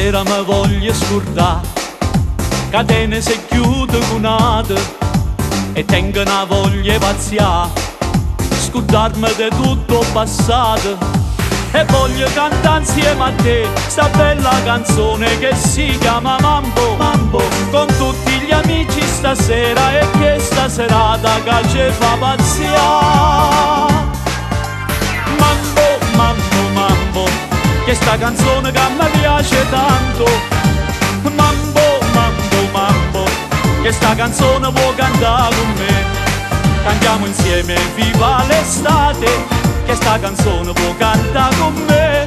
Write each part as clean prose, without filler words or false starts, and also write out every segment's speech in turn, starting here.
Stasera mi voglio scordare, catene si chiude cunate e tengo una voglia pazzia, scordarmi di tutto passato e voglio cantare insieme a te sta bella canzone che si chiama Mambo, Mambo, con tutti gli amici stasera e che sta serata che ci fa pazzia. Mambo, Mambo, Mambo, che sta canzone che mi piace tanto. Mambo, Mambo, Mambo, che sta canzone vuoi cantare con me. Cantiamo insieme viva l'estate, che sta canzone vuoi cantare con me.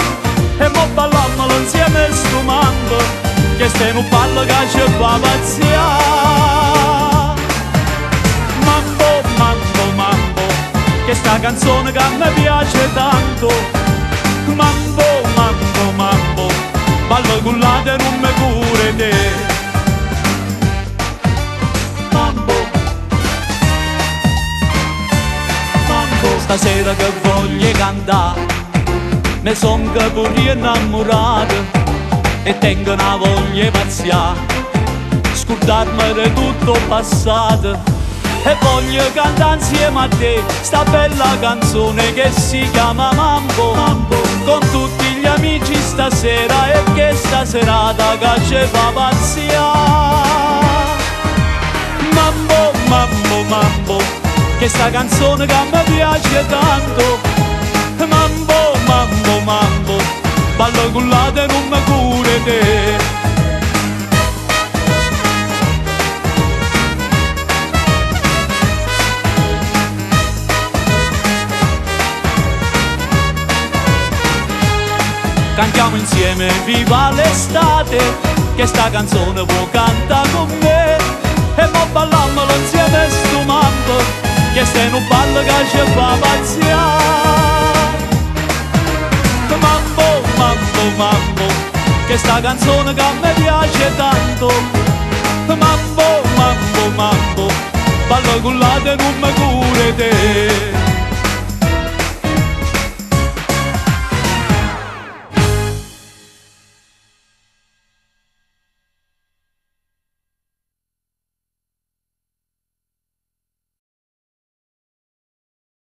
E mo ballammo insieme sto mambo, che stai un ballo che ci fa pazzia. Mambo, Mambo, Mambo, che sta canzone che mi piace tanto. Mambo, Mambo, Mambo, ballo cullate e non mi cure te. Mambo, Mambo, stasera che voglio cantare, me son che pure innamorato e tengo una voglia pazzia, scordarmi di tutto passato e voglio cantare insieme a te sta bella canzone che si chiama Mambo, Mambo, con tutti gli amici stasera e che sta serata che ci fa pazzia. Mambo, Mambo, Mambo, che sta canzone che mi piace tanto. Mambo, Mambo, Mambo, ballo cullate e non mi cure te. Cantiamo insieme viva l'estate, che sta canzone vuoi cantare con me. E mo ballammo insieme sto mambo, che stai in un ballo che ci fa pazzia. Mambo, Mambo, Mambo, che sta canzone che mi piace tanto. Mambo, Mambo, Mambo, ballo cullate e non mi cure te.